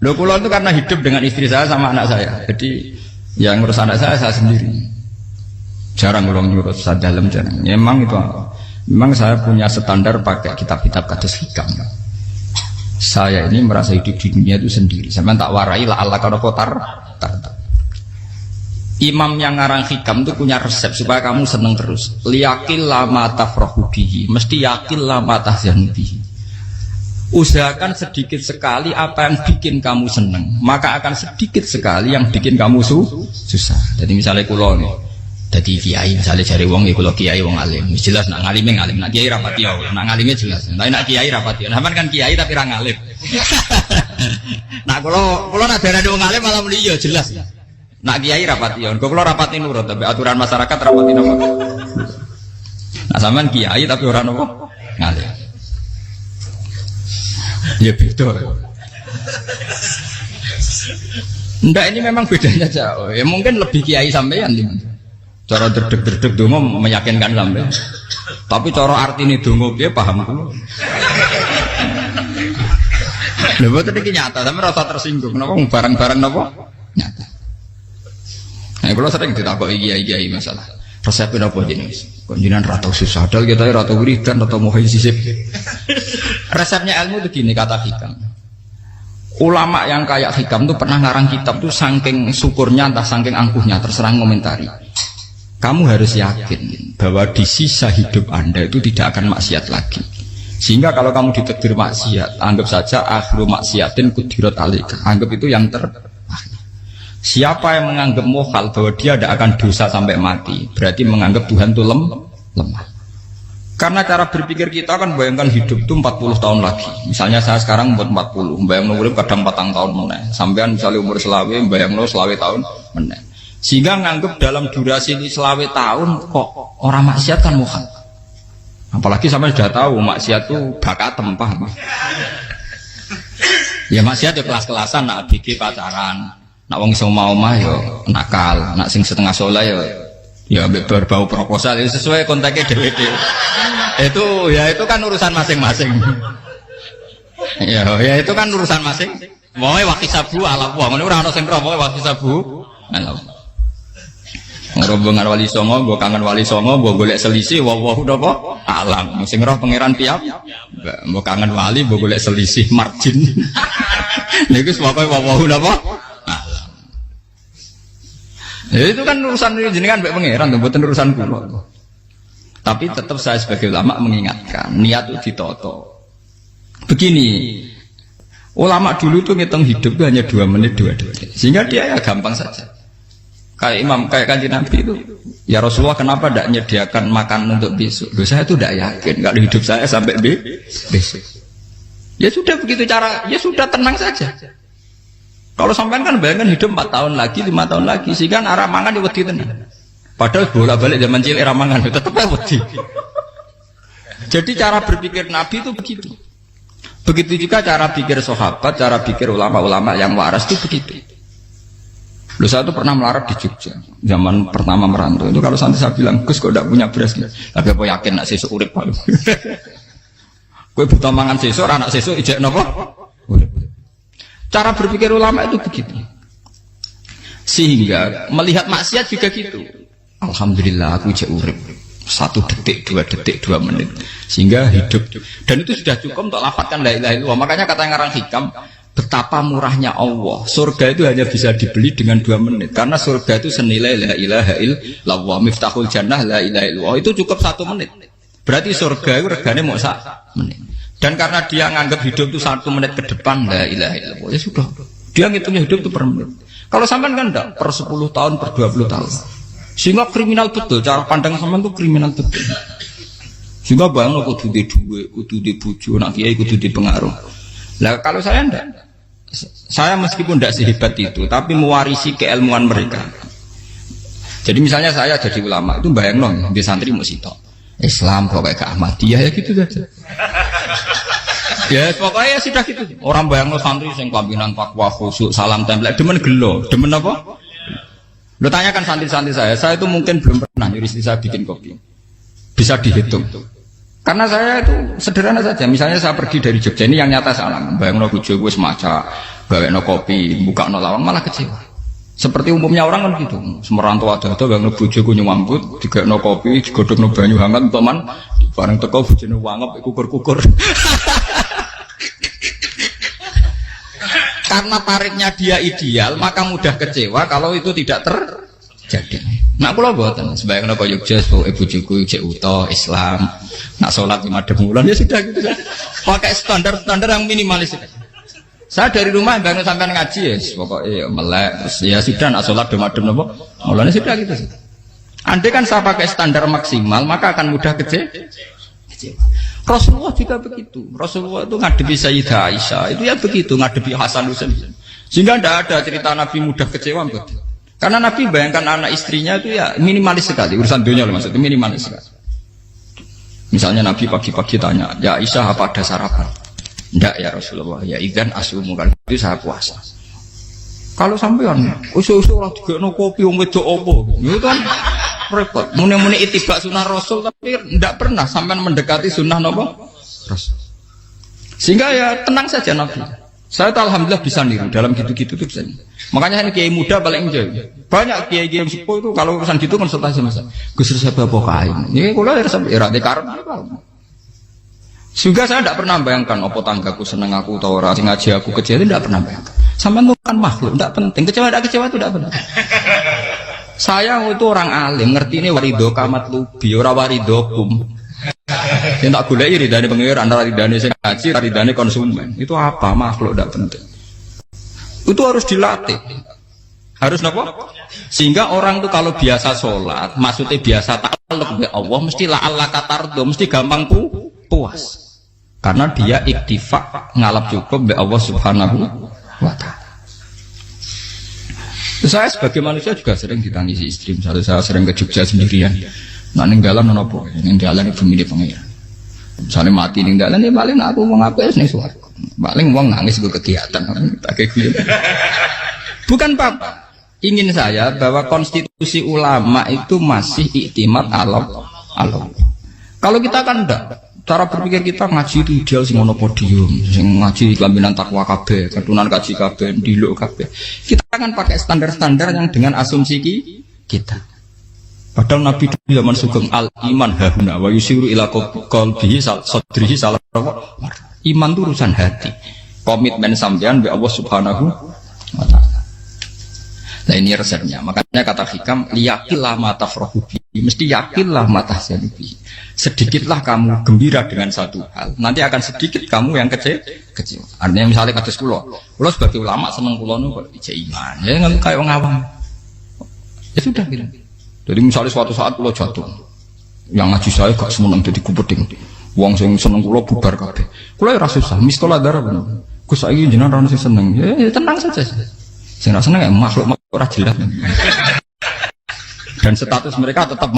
Loh kula itu karena hidup dengan istri saya sama anak saya. Jadi yang ngurus anak saya sendiri. Jarang kula ngurus dalam jarang. Ya, memang saya punya standar pakai kitab-kitab kados hikam. Saya ini merasa hidup di dunia itu sendiri. Sampai tak warai lah Allah kalau kotar. Imam yang ngarang hikam itu punya resep supaya kamu seneng terus. Liyakil lama tafrahu bihi, mesti yakil lama tahzanu bihi. Usahakan sedikit sekali apa yang bikin kamu seneng, maka akan sedikit sekali yang bikin kamu susah. Jadi misalnya kulo nih, jadi kiai misalnya cari wong, ya kulo kiai wong alim, jelas nak ngalim, nak kiai rapati ya, nak ngalimnya jelas. Tapi nak kiai rapati, nah kan kiai tapi orang ngalim. Nah kulo nak darah wong alim malah muli ya jelas. Nak kiai rapati ya, kulo rapati nurut, tapi aturan masyarakat rapati nopo. Nah sampean kiai tapi orang nopo ngalim. Ya beda. Ndak ini memang bedanya jauh. Ya mungkin lebih kiai sampean gimana? Cara derdek-derdek dongo meyakinkan sampean. Tapi cara artine dongo piye paham kulo. Lha boten iki nyata, sampe rasa tersinggung. Napa barang-barang napa? Nyata. Nah, kulo sering ditakoki kiai-kiai masalah. Resepnya apa jenis? Konjinan ratau susah, padahal kita ratau wiridan, ratau muhaisisip. Resepnya ilmu itu gini kata hikam. Ulama yang kayak hikam tuh pernah ngarang kitab tuh saking syukurnya, entah saking angkuhnya, terserah ngomentari. Kamu harus yakin bahwa di sisa hidup Anda itu tidak akan maksiat lagi. Sehingga kalau kamu ditakdir maksiat, anggap saja akhiru maksiatin kudirat alaika. Anggap itu yang terakhir. Siapa yang menganggap mohal bahwa dia tidak akan dosa sampai mati, berarti menganggap Tuhan itu lemah. Karena cara berpikir kita kan bayangkan hidup itu 40 tahun lagi. Misalnya saya sekarang umur 40, bayangkan umur kadang 4 tahun meneh. Sampean misalnya umur selawe, bayangkan selawe tahun meneh. Sehingga nganggap dalam durasi selawe tahun kok orang maksiat kan mohal. Apalagi sampai sudah tahu maksiat itu bakat tempah. Ya maksiat ya kelas-kelasan, nak bikin pacaran. Nak wong iso omah yo nakal, nak sing setengah soleh ya berbau proposal itu sesuai kontaknya DWD. Itu kan urusan masing-masing. Ya itu kan urusan masing. Moe waktu sabu ala wong ngene ora ana sing romo waktu sabu. Ala. Rombongan wali songo, mbok kangen wali songo, mbok golek selisih wawahu napa? Alam. Sing roh pangeran tiap. Mbok kangen wali, mbok golek selisih margin. Niku pokoke wawahu napa? Ya itu kan urusan jenengan mbek pangeran, mboten urusan kula. Tapi tetap saya sebagai ulama mengingatkan, niat itu ditoto. Begini, ulama dulu itu ngitung hidup itu hanya 2 menit 2 detik. Sehingga dia ya gampang saja. Kayak imam, kayak kanjeng Nabi itu, ya Rasulullah kenapa tidak menyediakan makan untuk besok? Loh, saya itu tidak yakin kalau hidup saya sampai besok. Ya sudah begitu cara, ya sudah tenang saja. Kalau sampean kan bayangkan hidup 4 tahun lagi, 5 tahun lagi, sehingga arah mangan ya wedi tenan. Padahal bolak-balik zaman cilik arah mangan tetap wedi. Jadi cara berpikir Nabi itu begitu. Begitu juga cara pikir sahabat, cara pikir ulama-ulama yang waras itu begitu. Loh, saya itu pernah melarat di Jogja, zaman pertama merantau itu kalau nanti saya bilang, Gus kok tidak punya beras, tapi apa yakin nak sesuk urip Pak? Kowe buta mangan sesuk, anak sesuk ijek napa? Urip. Cara berpikir ulama itu begitu. Sehingga melihat maksiat juga gitu. Alhamdulillah aku ijek urip. 1 detik, 2 detik, 2 menit. Sehingga hidup. Dan itu sudah cukup untuk lafadzkan la ilaha illallah. Makanya kata yang ngarang hikam, betapa murahnya Allah. Surga itu hanya bisa dibeli dengan 2 menit. Karena surga itu senilai la ilaha illallah. Miftahul jannah la ilaha illallah. Itu cukup 1 menit. Berarti surga itu regane mau 1 menit. Dan karena dia nganggap hidup itu 1 menit ke depan, la ilaha illallah, ya sudah. Dia ngitungnya hidup itu per menit. Kalau sampean kan enggak, per 10 tahun, per 20 tahun. Sehingga kriminal betul, cara pandang sampean itu kriminal betul. Sehingga bayang lo kudu di duwe, kudu di bojo, nak kiai kudu di pengaruh. Lah kalau saya enggak. Saya meskipun enggak sehebat itu, tapi mewarisi keilmuan mereka. Jadi misalnya saya jadi ulama, itu bayang loh, di santri mau sitok. Islam pokoknya ke Ahmadiyah ya gitu saja. Ya pokoknya ya sudah gitu. Orang bayangno santri sing pampinan takwa khusyuk salam tempel demen gelo, demen apa? Lo tanyakan santri-santri saya itu mungkin belum pernah nyuruh istri saya bikin kopi. Bisa dihitung. Karena saya itu sederhana saja. Misalnya saya pergi dari Jogja ini yang nyata salam. Bayangno bojo wis maca bawekno kopi, bukakno lawang malah kecewa. Seperti umumnya orang kan gitu. Semerantau ada bang bojoku nyuambut, digekno kopi, digodhogno banyu hangat teman, bareng teko bojone wangep kukur-kukur. Karena tarifnya dia ideal, maka mudah kecewa kalau itu tidak terjadi. Nak kula mboten, sebayangno kaya Jogja, ibu bojoku cek utuh Islam, nak salat 5 bulan ya sudah gitu. Pakai standar-standar yang minimalis. Saya dari rumah bangun sampai ngaji ya, pokoknya melek, terus ya sudah nak sholat demadem nopo, mulanya sudah gitu sih. Andai kan saya pakai standar maksimal, maka akan mudah kecewa. Rasulullah juga begitu. Rasulullah itu ngadepi Sayyidah Aisyah, itu ya begitu, ngadepi Hasan Husain. Sehingga tidak ada cerita Nabi mudah kecewa, betul. Karena Nabi bayangkan anak istrinya itu ya minimalis sekali, urusan dunia loh maksudnya minimalis sekali. Misalnya Nabi pagi-pagi tanya, ya Aisyah apa ada sarapan? Enggak ya Rasulullah, ya idzan asumu kan itu saya puasa. Kalau sampean usul-usul ora digekno kopi wong wedok opo? Itu kan repot. Muni-muni itibak sunnah Rasul tapi enggak pernah sampean mendekati sunnah napa? Rasul. Sehingga ya tenang saja Nabi. Saya tuh alhamdulillah bisa niru dalam gitu-gitu tuh bisa. Makanya ini kiai muda paling jauh. Banyak kiai-kiai yang sepuh itu kalau urusan gitu konsultasi Mas. Gus resep apa kain. Ini kula resep era dekarep apa. Juga saya tidak pernah bayangkan apa tanggaku seneng aku atau orang ngaji aku kecewa, tidak pernah bayangkan. Sampai bukan makhluk, tidak penting. Kecewa tidak kecewa itu tidak benar. Saya itu orang alim, ngerti ini warido kamat lubi, ora warido kum. Yang tak gulai ridane pengiran, antara ridane sing ngaji, ridane konsumen. Itu apa makhluk tidak penting. Itu harus dilatih. Harus apa? Sehingga orang itu kalau biasa sholat, maksudnya biasa takluk be Allah, mesti la'alla katardo, mesti gampang puas. Karena dia iktifak ngalap cukup be Allah Subhanahu wa ta'ala. Saya sebagai manusia juga sering ditangisi istri. Misalnya saya sering ke Jogja sendirian. Nah ninggalan nopo, ninggalan ibu milih pengiran. Misalnya mati ninggalan, ya paling aku mau ngapain nih suara. Paling uang nangis gue kegiatan. Bukan apa. Ingin saya bahwa konstitusi ulama itu masih iktimat alam. Kalau kita kan enggak. Cara berpikir kita ngaji itu ideal sing ono podium, sing ngaji kelaminan takwa kabeh, ketunan kaji kabeh, ndiluk kabeh. Kita akan pakai standar-standar yang dengan asumsi kita. Padahal Nabi di zaman sugeng al iman hahuna wa yusiru ila qalbihi sadrihi salah. Iman itu urusan hati. Komitmen sampean be Allah Subhanahu wa taala. Nah ini resepnya. Makanya kata hikam liyakillah mata frohubi, mesti yakinlah mata selibi. Sedikitlah kamu gembira dengan satu hal, nanti akan sedikit kamu yang kecewa. Artinya misalnya kados kula sebagai ulama seneng kula niku ijek iman. Ya nggak kayak ngawang. Ya sudah gitu. Jadi misalnya suatu saat kula jatuh, yang ngaji saya gak semeneng dadi kupeding. Wong sing seneng kula bubar kabeh. Kula ora susah, mistola darah bener. Gus saiki jenengan ora sing seneng. Ya tenang saja. Sing ora seneng makhluk ora jelas. Dan status mereka tetap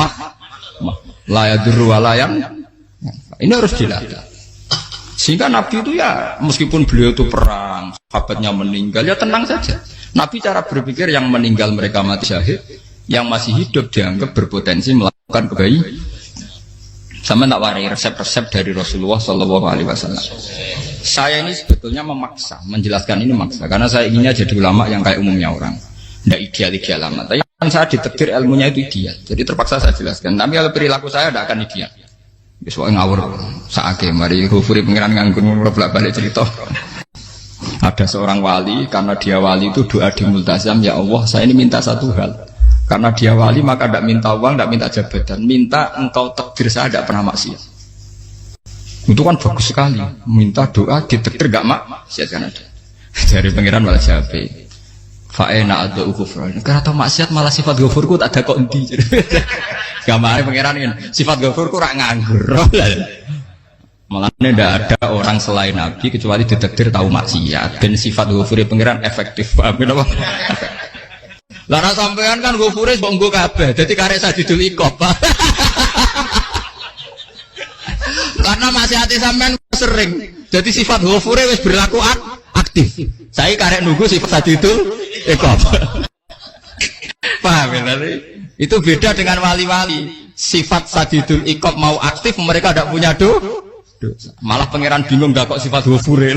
la yadurru wa la yang. Ini harus dilatih. Sehingga Nabi itu ya meskipun beliau itu perang, sahabatnya meninggal ya tenang saja. Nabi cara berpikir yang meninggal mereka mati syahid, yang masih hidup dianggap berpotensi melakukan kebaikan. Sama tak warai resep-resep dari Rasulullah Shallallahu Alaihi Wasallam. Saya ini sebetulnya memaksa, menjelaskan ini maksa, karena saya inginnya jadi ulama yang kayak umumnya orang, tidak ideal amat. Tapi kan saya ditakdir ilmunya itu ideal, jadi terpaksa saya jelaskan. Tapi kalau perilaku saya tidak akan ideal. Soalnya ngawur, saake mari hufuri pengiran nganggur bolak-balik cerita. Ada seorang wali, karena dia wali itu doa di multazam, ya Allah, saya ini minta satu hal. Karena dia wali maka tidak minta uang, tidak minta jabatan, minta engkau takdir saya tidak pernah maksiat. Itu kan bagus sekali. Minta doa ditakdir gak maksiat kan ada. Dari pengiran malah Syafi'i. Fa'ena ada ukufran. Karena tahu maksiat malah sifat ghafurku tak ada kok endi. Gamare pengiran ini sifat ghafurku rak nganggur. Malah tidak ada orang selain Nabi kecuali ditakdir tahu maksiat. Dan sifat ghafuri pengiran efektif. Paham apa? Lara sampean kan ghafure kok nggo kabeh. Dadi karek sadidul ikop. Karena maksiate sampean sering. Jadi sifat ghafure wis berlaku aktif. Saya karek nunggu sifat sadidul ikop. Paham ya? Itu beda dengan wali-wali. Sifat sadidul ikop mau aktif mereka tidak punya dosa. Malah pangeran bingung gak kok sifat ghafure.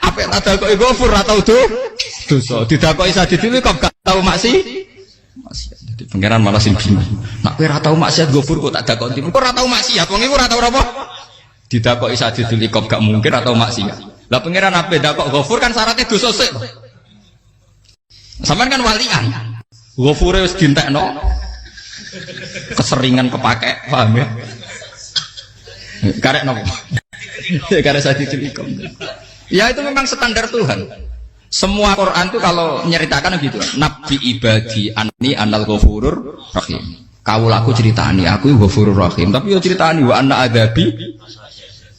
Apa nek tak dakoki Ghafur ora tau dosa. Didakoki Sadidul kok gak tau maksiat. Jadi pangeran malah sing bingung. Nak kowe ora tau maksiat Ghafur kok tak dakoki. Kok ora tau maksiat, wong iku ora tau apa? Didakoki Sadidul kok gak mungkin atau maksiat. Lah pangeran ape dakok Ghafur kan syaratnya dosa sik. Sampeyan kan walian. Ghafure wis dientekno. Keseringan kepake, paham ya? Karek nopo? Karek Sadidul ikom. Ya itu memang standar Tuhan. Semua Quran itu kalau menyeritakan begitu. Nabi ibadi anni anal ghafurur rahim. Kaulaku ceritani aku ghafurur rahim, tapi yo ceritani wa anna adzabi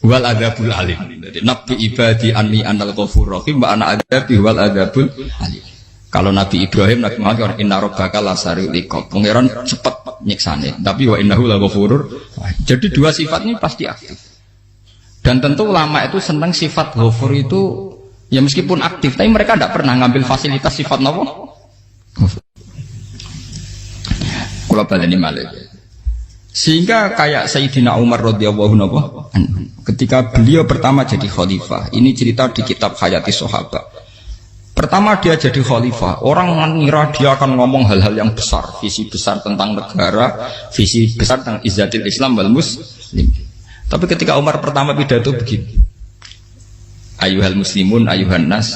wal adzabul alim. Jadi Nabi ibadi anni anal ghafurur rahim wa anna adzabi wal adzabul alim. Kalau Nabi Ibrahim, Nabi Muhammad inna rabbaka lasari'ul iqab. Pangeran cepat nyiksane, tapi wa innahu laghafurur. Jadi dua sifat ini pasti aktif. Dan tentu ulama itu senang sifat ghafur itu ya meskipun aktif, tapi mereka tidak pernah ngambil fasilitas sifat apa? Kula baleni malih. Sehingga kayak Sayyidina Umar radhiyallahu anhu ketika beliau pertama jadi khalifah, ini cerita di kitab Hayati Sahabat. Pertama dia jadi khalifah, orang mengira dia akan ngomong hal-hal yang besar, visi besar tentang negara, visi besar tentang izzatil Islam wal muslim. Tapi ketika Umar pertama pidato begini, ayuhal muslimun ayuhan nas,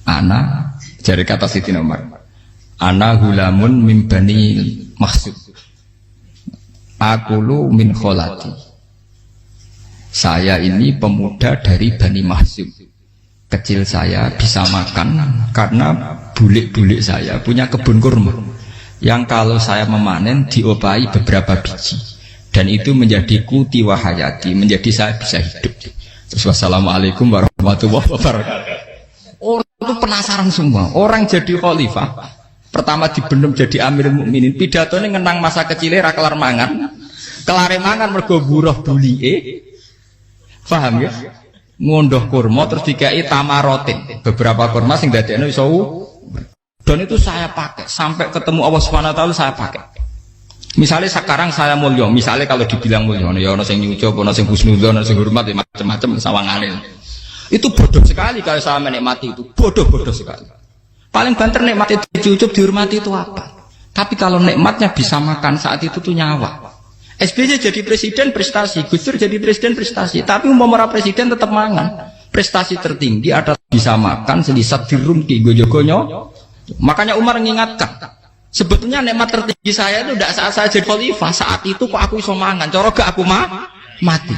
ana, dari kata Sayyidina Umar, ana gulamun min bani Makhzum, akulu min kholati. Saya ini pemuda dari Bani Makhzum. Kecil saya bisa makan karena bulik-bulik saya punya kebun kurma yang kalau saya memanen diopahi beberapa biji dan itu menjadi kuti wahayati, menjadi saya bisa hidup. Terus wassalamualaikum warahmatullahi wabarakatuh. Orang itu penasaran semua. Orang jadi khalifah pertama dibendem jadi Amirul Mukminin, pidatonya ngenang masa kecilnya ra kelar mangan, kelare mangan mergo buruh bulike. Paham ya? Ngondoh kurma terus dikai tamarotin, beberapa kurma sing dadekno iso. Dan itu saya pakai sampai ketemu Allah Subhanahu wa taala saya pakai. Misalnya sekarang saya mulya, misalnya kalau dibilang mulya ya ana sing nyucup, ana sing husnudzon, ana sing hormat, macam-macam sawangane. Itu bodoh sekali kalau saya menikmati itu, bodoh sekali. Paling banter nikmati dicucup dihormati itu apa? Tapi kalau nikmatnya bisa makan saat itu tuh nyawa. SBY jadi presiden prestasi, Gus Dur jadi presiden prestasi, tapi umpama presiden tetap mangan. Prestasi tertinggi adalah bisa makan selisat dirumki gojo-gonyo. Makanya Umar mengingatkan, sebetulnya nikmat tertinggi saya itu tidak saat saya jadi khalifah, saat itu kok aku iso mangan, cara gak aku mati.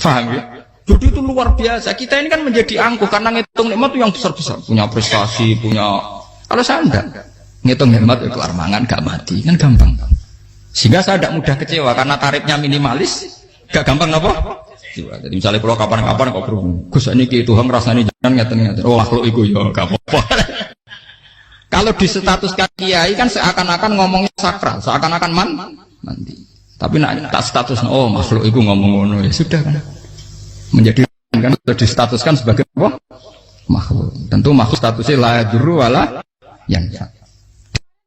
Paham ya? Jadi itu luar biasa. Kita ini kan menjadi angkuh karena ngitung nikmat itu yang besar-besar, punya prestasi, punya. Kalau saya enggak ngitung nikmat itu kelar mangan gak mati, kan gampang. Sehingga saya tidak mudah kecewa karena tarifnya minimalis, gak gampang apa? Jadi misalnya kalau kapan-kapan kok berhubung, Gus ini ki Tuhan rasanya jangan ngeten-ngeten. Oh makhluk itu ya gak apa-apa. Kalau di status kiai kan seakan-akan ngomongnya sakral, seakan-akan mandi. Tapi nak tak status, oh makhluk itu ngomong ngono ya sudah kan. Menjadi kan sudah distatuskan sebagai apa? Makhluk. Tentu makhluk statusnya la yadurru wala yanfa.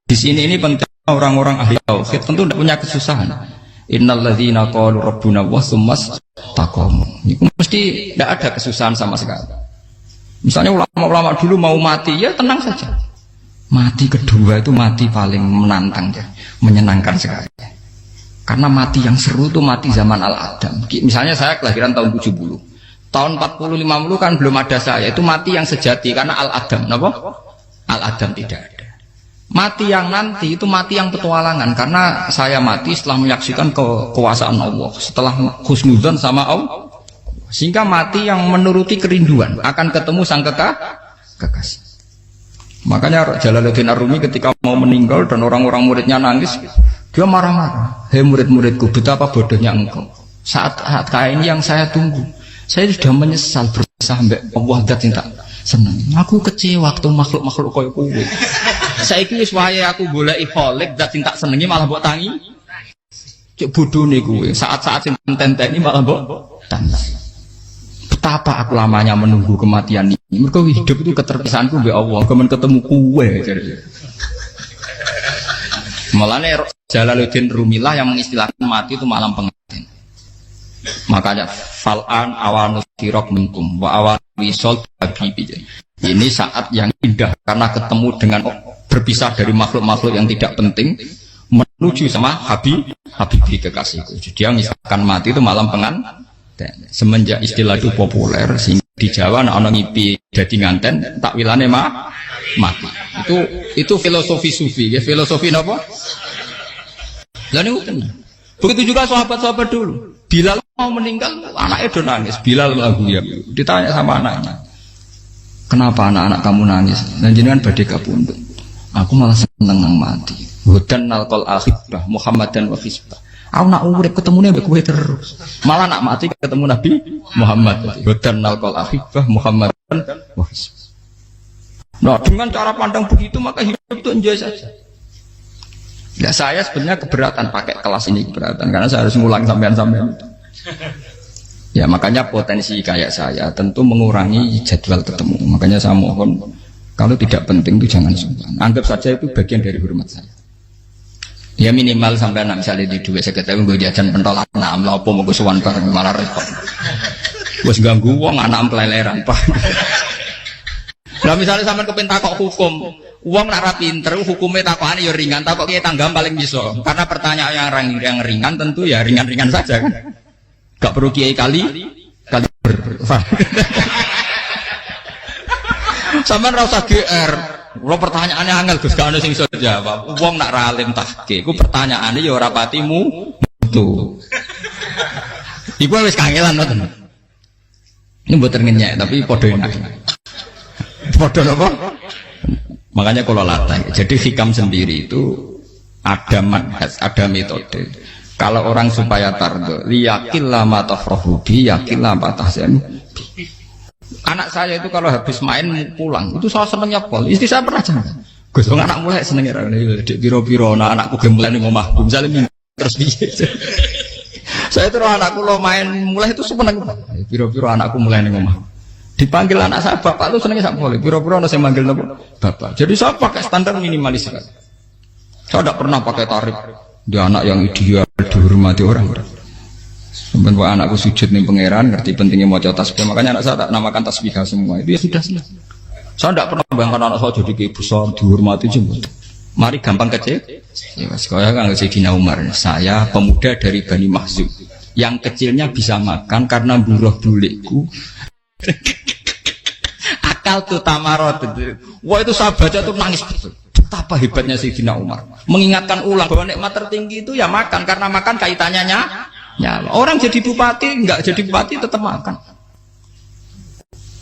Di sini ini penting. Orang-orang ahli tauhid tentu tidak punya kesusahan. Innalladzina qalu rabbuna wa tsummas taqamu. Itu mesti tidak ada kesusahan sama sekali. Misalnya ulama-ulama dulu mau mati, ya tenang saja. Mati kedua itu mati paling menantang ya, menyenangkan sekali. Karena mati yang seru itu mati zaman Al-Adam. Misalnya saya kelahiran tahun 70. Tahun 40-50 kan belum ada saya. Itu mati yang sejati karena Al-Adam. Kenapa? Al-Adam tidak ada. Mati yang nanti itu mati yang petualangan karena saya mati setelah menyaksikan kekuasaan Allah, setelah husnudzon sama Allah, sehingga mati yang menuruti kerinduan akan ketemu sang kekasih. Makanya Jalaluddin Ar-Rumi ketika mau meninggal dan orang-orang muridnya nangis, dia marah-marah. Hei murid-muridku, betapa bodohnya engkau. Saat kayak ini yang saya tunggu, saya sudah menyesal berusaha sampai Allah dat cinta senang. Aku kecewa waktu makhluk-makhluk koyo kowe. Saiki wis wayahe aku goleki kholik zat sing tak senengi malah mbok tangi. Cek bodhone kowe. Saat-saat sing tenteni malah mbok tangis. Betapa aku lamanya menunggu kematian ini. Mergo hidup itu keterpisahanku mbek Allah, kemen ketemu kowe. Mulane Jalaluddin Rumilah yang mengistilahkan mati itu malam pengantin. Makanya fal'an awanu sirok minkum wa awan wisol habibi. Ini saat yang indah karena ketemu dengan berpisah dari makhluk-makhluk yang tidak penting menuju sama habibi kekasihku. Jadi yang misalkan mati itu malam pengantin. Semenjak istilah itu populer sehingga di Jawa ana ngipi dadi nganten takwilane mati. Itu filosofi sufi, ya filosofi napa? Lah niku tenan. Begitu juga sahabat-sahabat dulu. Bilal mau meninggal, anaknya udah nangis. Bilal lagu ya. Ditanya sama anaknya, kenapa anak-anak kamu nangis? Dan jenengan badhe kapundhut. Aku malah seneng nang mati. Hudan nalqal akhibah Muhammadan wa hisbah. Aku nak urip ketemune mbek kowe terus. Malah nak mati ketemu Nabi Muhammad. Hudan nalqal akhibah Muhammadan wa hisbah. Nah, dengan cara pandang begitu maka hidup itu enjoy saja. Ya saya sebenarnya keberatan pakai kelas ini, keberatan karena saya harus ngulang sampean-sampean. Ya makanya potensi kayak saya tentu mengurangi jadwal ketemu. Makanya saya mohon kalau tidak penting itu jangan sungkan. Anggap saja itu bagian dari hormat saya. Ya minimal sampai misalnya di dua sekretari gue jajan pentolan enam lah apa mau gue suwan bareng malah repot. Gue ganggu uang anak peleleran pak. Nah misalnya sampai kepentak kok hukum, uang nak rapi pinter, hukumnya takokan ya ringan, takok kita tanggam paling bisa. Karena pertanyaan yang ringan tentu ya ringan-ringan saja kan. Gak perlu kiai kali ber. Sampai rasa GR, kalau pertanyaannya angel Gus gak ada sing iso jawab. Uang nak ralim tahke, ku pertanyaannya ya ora patimu tuh. Iku wis kangelan ngoten. Ini buat ngenyek tapi podo enak. Podo apa? Makanya kalau latih. Jadi hikam sendiri itu ada manhaj, ada metode. Kalau orang supaya tardo, liyakil lama tafrohubi, yakil lama tahsen. Anak saya itu kalau habis main pulang, itu saya senengnya pol. Istri saya pernah jangan. Gus, anak mulai senengnya. Dek biro-biro, anakku gemulai nih ngomah. Misalnya terus biasa. Saya itu anakku lo main mulai itu seneng. Biro-biro anakku mulai nih ngomah. Dipanggil anak saya bapak lu senengnya sak boleh. Biro-biro ada saya manggil bapak. Jadi saya pakai standar minimalis sekali. Saya tidak pernah pakai tarif. Dia anak yang ideal dihormati orang. Sampai anakku sujud nih pangeran, ngerti pentingnya mau tasbih. Makanya anak saya tak namakan tasbih semua. Itu ya sudah selesai. Saya tidak pernah bayangkan anak saya jadi kayak besar dihormati jemput. Mari gampang kecil. Ya mas, saya kan Sayyidina Umar. Saya pemuda dari Bani Mahzum. Yang kecilnya bisa makan karena buruh bulikku. Akal tuh tamarot. Wah itu saya baca tuh nangis betul. Betapa hebatnya Sayyidina Umar. Mengingatkan ulang bahwa nikmat tertinggi itu ya makan. Karena makan kaitannya nyala. Orang jadi bupati, enggak jadi bupati tetap makan.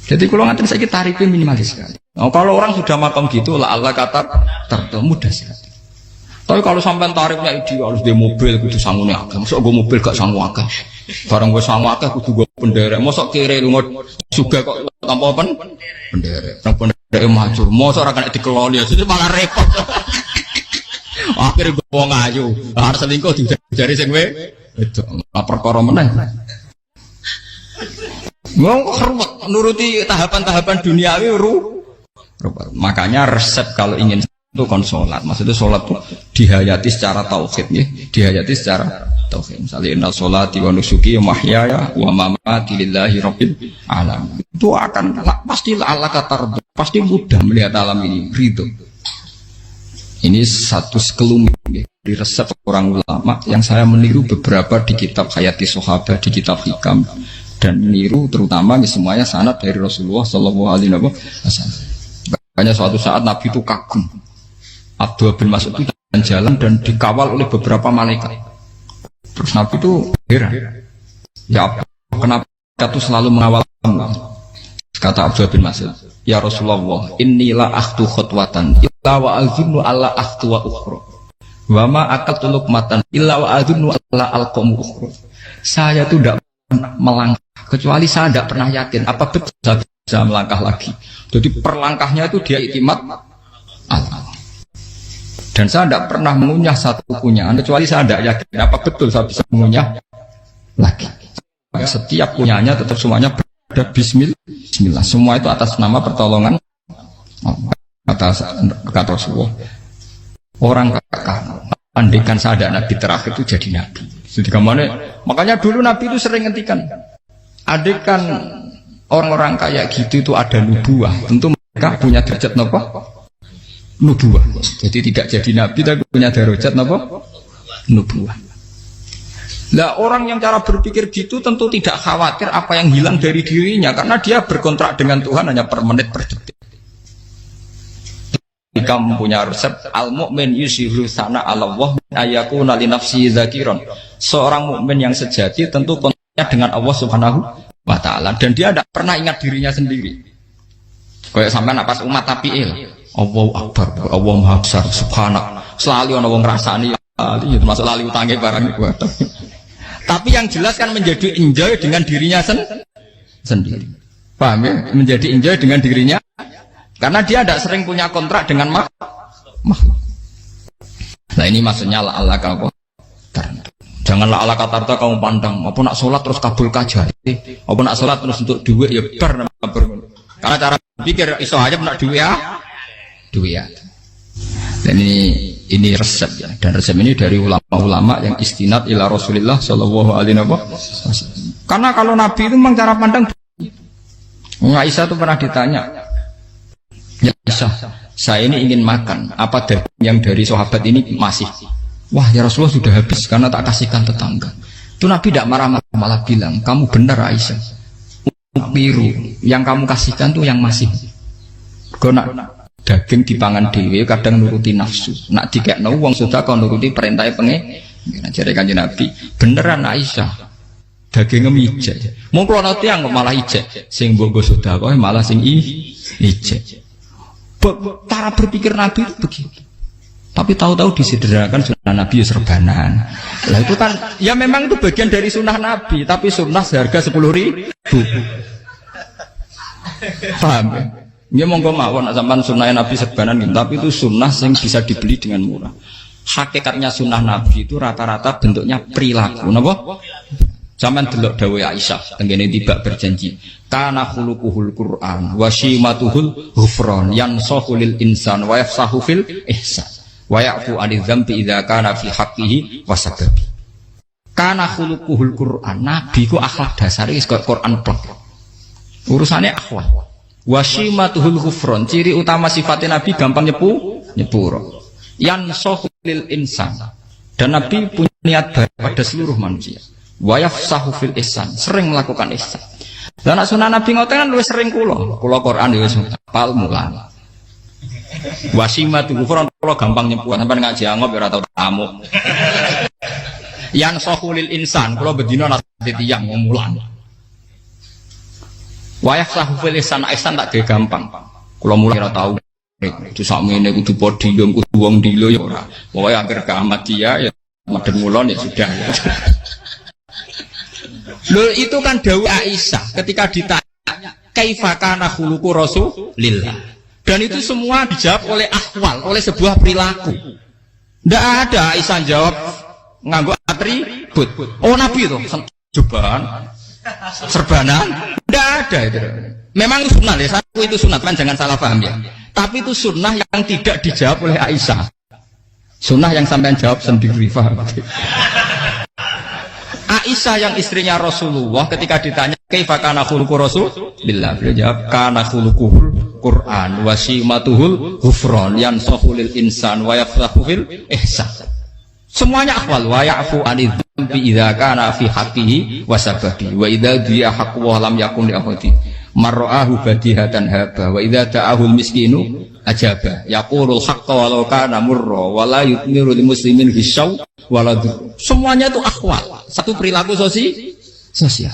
Jadi kalau ngantin saya tarifnya minimalis sekali. Nah, kalau orang sudah makan gitu lah Allah kata mudah sekali. Tapi kalau sampai tarifnya ideal harus dia mobil kudu sangune akeh. Mosok gue mobil gak sanggup akeh. Barang gue sanggup akeh kudu gue penderek. Mosok kere lunga juga kok tanpa penderek. Nang penderek maju. Mosok ora kena dikeloni ya malah repot. Akhirnya gue wong ayu. Arep selingkuh dijari sing we itu perkara meneh. Wong hormat nuruti tahapan-tahapan duniawi makanya resep kalau ingin itu kon sholat, maksudnya sholat itu dihayati secara tauhid ya, dihayati secara tauhid. Misalnya innal sholati wa nusuki wa mahyaya wa mamati lillahi rabbil alamin. Itu akan pasti Allah kata pasti mudah melihat alam ini ridho. Ini satu sekelumit ya, di resep orang ulama yang saya meniru beberapa di kitab Hayati Sahabat, di kitab Hikam dan meniru terutama semuanya sanad dari Rasulullah Shallallahu Alaihi Wasallam. Makanya suatu saat Nabi itu kagum. Abdullah bin Mas'ud itu jalan dan dikawal oleh beberapa malaikat. Terus Nabi itu heran. Ya kenapa itu selalu mengawal kamu? Kata Abdullah bin Mas'ud, ya Rasulullah, inilah akhtu khutwatan illa wa azunnu alla akhtu wa ukhra. Wa ma aqaltu luqmatan illa wa azunnu alla alqamu ukhra. Saya itu tidak pernah melangkah kecuali saya tidak pernah yakin apa betul saya bisa melangkah lagi. Jadi perlangkahnya itu dia iktimat Allah. Dan saya tidak pernah mengunyah satu kunyahan kecuali saya tidak yakin apa betul saya bisa mengunyah lagi. Setiap kunyahnya tetap semuanya berada Bismillah. Semua itu atas nama pertolongan atas kata Rasulullah. Orang kakak, andaikan saya ada nabi terakhir itu jadi nabi. Jadi kemana? Makanya dulu Nabi itu sering ngendikan, adekan orang-orang kayak gitu itu ada nubuah, tentu mereka punya derajat apa? Nubuah. Jadi tidak jadi Nabi tapi punya derajat apa? Nubuah. Lah orang yang cara berpikir gitu tentu tidak khawatir apa yang hilang dari dirinya karena dia berkontrak dengan Tuhan hanya per menit per detik. Jika mempunyai resep al-mu'min yusiru sana Allah ayakuna li nafsi dzakiron. Seorang mukmin yang sejati tentu kontraknya dengan Allah Subhanahu wa taala dan dia tidak pernah ingat dirinya sendiri. Kayak sampean pas umat tapiil, Allahu akbar, Allah maha besar, subhanak. Selalu ana wong ngrasani itu termasuk lali utange barang iku. Tapi yang jelas kan menjadi enjoy dengan dirinya sendiri. Paham ya? Menjadi enjoy dengan dirinya karena dia tidak sering punya kontrak dengan makhluk. Nah ini maksudnya Allah kau janganlah Allah kata kamu pandang apa nak sholat terus kabul kajar apa nak sholat terus untuk duit ya bar karena cara pikir iso aja nak duit ya. Dan ini resep ya, dan resep ini dari ulama-ulama yang istinad ila Rasulillah Shallallahu Alaihi Wasallam. Karena kalau Nabi itu memang cara pandang. Aisyah itu pernah ditanya, ya Aisyah, saya ini ingin makan, apa daging yang dari sahabat ini masih? Wah ya Rasulullah sudah habis karena tak kasihkan tetangga. Itu Nabi tidak marah-marah, malah bilang, kamu benar Aisyah. Biru yang kamu kasihkan tuh yang masih. Kena daging dipangan dewe kadang nuruti nafsu. Nak dikekno wong sudah kau nuruti perintah pengen. Jadi kanjeng Nabi beneran Aisyah dagingnya ijek. Mau kalau nanti yang malah ijek, sing bogo sudah kau malah sing ijek. Cara berpikir Nabi itu begitu. Tapi tahu-tahu disederhanakan sunnah Nabi ya serbanan. Lah itu kan ya memang itu bagian dari sunnah Nabi, tapi sunnah seharga 10.000. Paham ya? Ya monggo mawon sampean sunnah Nabi serbanan gitu, tapi itu sunnah yang bisa dibeli dengan murah. Hakikatnya sunnah Nabi itu rata-rata bentuknya perilaku, napa? Sampean delok dawuh Aisyah tengene tibak berjanji, kana khuluquhul Qur'an wa shimatuhul ghufran yansahu lil insan wa yafsahu fil ihsan wa ya'fu 'anil dzambi idza kana fi haqqihi wa sababi. Kana khuluquhul Qur'an, Nabi ku akhlak dasare wis kaya Quran plek. Urusane akhlak. Wasimatuhul ghufron, ciri utama sifatnya Nabi gampang nyepuro. Yansahu lil insan, dan Nabi punya niat baik pada seluruh manusia. Wa yafsahu fil ihsan, sering melakukan ihsan. Dan sunnah Nabi ngoten kan luwih sering kula Quran wis hafal mulang. Wasimatuhul ghufron kula gampang nyepuro, sampeyan ngaji angop ora tau tamu. Yansahu lil insan, kula bedina nate tiyang mulang. Wayah sahufil ihsan tak gawe gampang. Kula mulai ora tau itu sakmene kudu podium kudu wong dilo ya ora. Pokoke akhir kiamat dia ya madhep mulon ya sudah. Loh itu kan dawuh Aisyah ketika ditanya kaifa kana khuluqu Rasulillah. Dan itu semua dijawab oleh ahwal, oleh sebuah perilaku. Ndak ada Aisyah jawab nganggo atribut. Oh Nabi itu jubahan serbanan, tidak ada itu. Memang sunnah ya, satu itu sunnah kan jangan salah paham ya. Tapi itu sunnah yang tidak dijawab oleh Aisyah. Sunnah yang sampean jawab sendiri, paham? Aisyah yang istrinya Rasulullah ketika ditanya kaifa kana khuluqu Rasulillah, beliau jawab kana khuluquhul Qur'an wa simatuhul ghufran yansahu lil insan wa yafsahu fil ihsan. Semuanya akhwal wa ya'fu 'anil dzambi idza kana fi haqqihi wa sababi wa idza dia haqqu wa lam yakun li ahadi marra'ahu badihatan haba wa idza ta'ahul miskinu ajaba yaqulul haqqa walau kana murra wa la yutmiru lil muslimin hisau wala. Semuanya itu akhwal, satu perilaku sosial.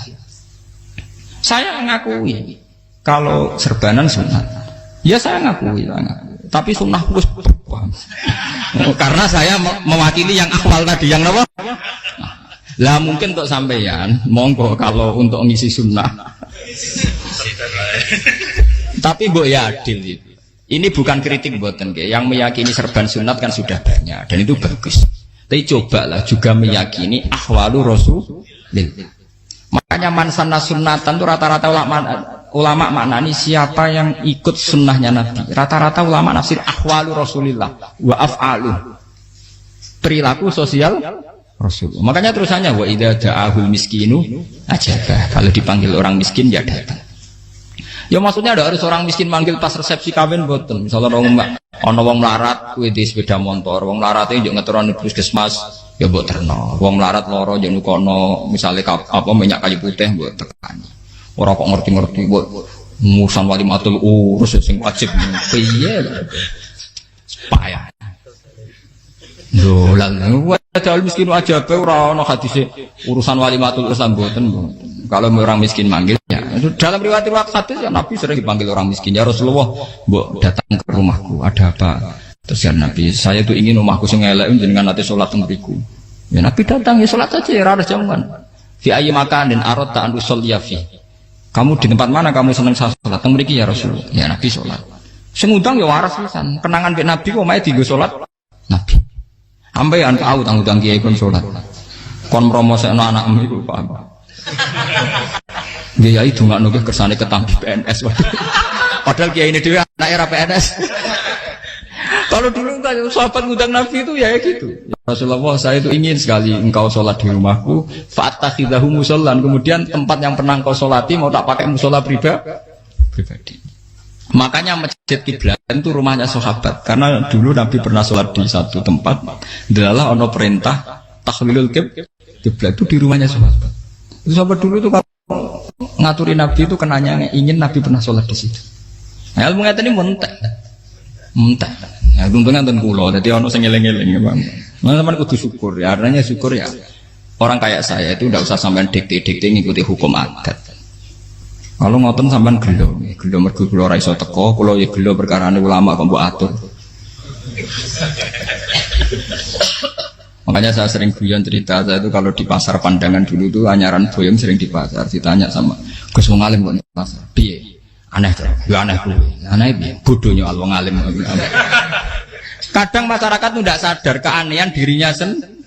Saya mengakui kalau serbanan sunat. Ya saya ngakui. Tapi sunnah harus karena saya mewakili yang akhwal tadi yang apa? Lah mungkin untuk sampeyan monggo kalau untuk ngisi sunnah. Tapi mbok ya adil itu. Ini bukan kritik mboten nggih. Yang meyakini serban sunat kan sudah banyak dan itu bagus. Tapi cobalah juga meyakini ahwalu Rasulillah. Makanya man sanna sunnatan itu rata-rata ulama maknani siapa yang ikut sunnahnya Nabi. Rata-rata ulama nafsir ahwalu Rasulillah wa af'alu, perilaku sosial Rasul. Makanya terusannya wa idza ja'ahul miskinu ajabah. Kalau dipanggil orang miskin ya datang. Ya maksudnya ada harus orang miskin manggil pas resepsi kawin boten. Misalnya ana wong melarat kuwi di sepeda motor, wong melarate yo ngeterone puskesmas ya mbok terno. Wong melarat loro yo nukono misale apa minyak kayu putih mbok tekani. Ora kok ngerti-ngerti mbok musan walimatul urus sing wajib piye lho. Payah. Lho lan Jahal miskin aja pe ora ana hadise urusan walimatul Islam mboten. Kalau orang miskin manggilnya dalam riwayat hadis ya Nabi sering dipanggil orang miskin. Ya Rasulullah, mbok datang ke rumahku, ada apa? Terus ya Nabi, saya tuh ingin rumahku sing elek jenengan nate salat teng mriku. Ya Nabi datang ya salat aja ya ora harus jaman. Fi ayyi makanin aradta an usolliya fi. Kamu di tempat mana kamu seneng salat teng mriki ya Rasulullah. Ya Nabi salat. Sing ngundang ya waras pisan. Kenangan mek Nabi kok mae dienggo salat Nabi. Ampean tahu tanggung kiai kon salat. Kon mromosekno anakmu iku paham. Dia itu nggak nunggu kersane ketampi PNS. Padahal kiai ini dia anak era PNS. Kalau dulu kan sahabat ngundang Nabi itu ya gitu. Ya Rasulullah, saya itu ingin sekali engkau sholat di rumahku. Fa'atakhidahu musollan. Kemudian tempat yang pernah engkau sholati mau tak pakai musola pribadi. Makanya masjid kiblat itu rumahnya sahabat. Karena dulu Nabi pernah sholat di satu tempat. Adalah ono perintah tahlilul kiblat itu di rumahnya sahabat. Sahabat dulu itu kalau ngaturi Nabi itu kenanya ingin Nabi pernah sholat di situ. Nah, ilmu ngeten ini mentek. Ya untungnya ten kula, dadi ono sing eling-eling ya, Bang. Teman-teman kudu syukur ya, artinya syukur ya. Orang kayak saya itu tidak usah sampean dikte-dikte ngikuti hukum adat. Kalau ngoten sampean gelo mergo kula ora iso teko, kula ya gelo perkarane ulama kok mbok atur. Makanya saya sering guyon cerita, saya itu kalau di pasar Pandangan dulu tuh anyaran boyong sering di pasar, ditanya sama Gus wong alim kok di pasar. Piye? Aneh tuh. Ya aneh kuwi. Aneh piye? Bodohnya wong alim. Kadang masyarakat tuh tidak sadar keanehan dirinya sendiri.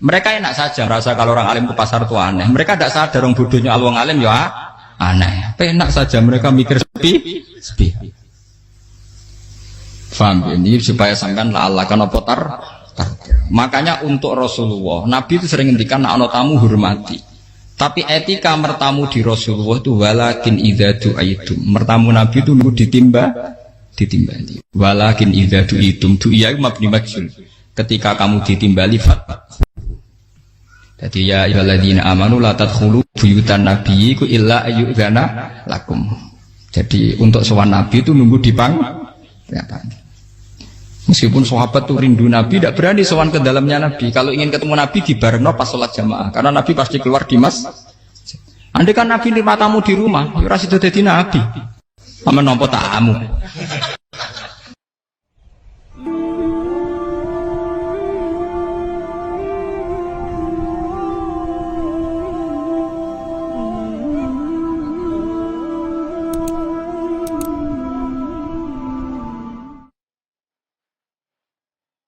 Mereka enak saja merasa kalau orang alim ke pasar itu aneh. Mereka tidak sadar orang bodohnya wong alim ya aneh. Enak saja mereka mikir sepi. Faham ini supaya sampean la Allah kana potar. Makanya untuk Rasulullah, Nabi itu sering ngendikan ana tamu hormati. Tapi etika mertamu di Rasulullah itu walakin idza du'aitum. Mertamu Nabi itu nunggu ditimbali. Walakin idza du'itum du'iya mabni majhul. Ketika kamu ditimbali fat. Jadi ya ayyuhalladzina amanu la tadkhulu buyutan nabiyyi illa ayyudzana lakum. Jadi untuk sowan Nabi itu nunggu dipang. Meskipun sahabat tuh rindu Nabi, tidak berani sowan ke dalamnya Nabi. Kalau ingin ketemu Nabi di bareng pas sholat jamaah, karena Nabi pasti keluar di mas. Andai kan Nabi nerima tamu di rumah, ya rasido dadi Nabi. Sama nompo tamu.